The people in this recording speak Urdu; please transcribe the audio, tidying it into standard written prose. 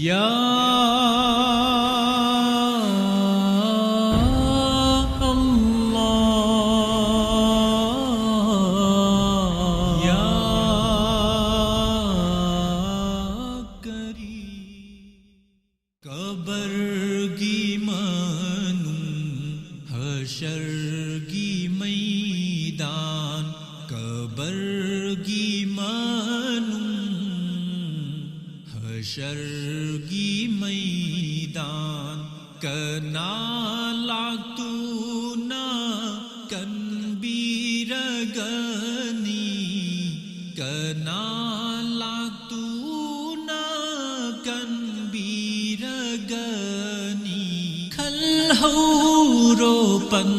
یا اللہ یا کریم قبر گی منوں حشر گی میدان قبر گی منوں حشر گی میدان کنا لاگتو نا کن بیرگنی کنا لاگتو نا کن بیرگنی کھل ہو رو پن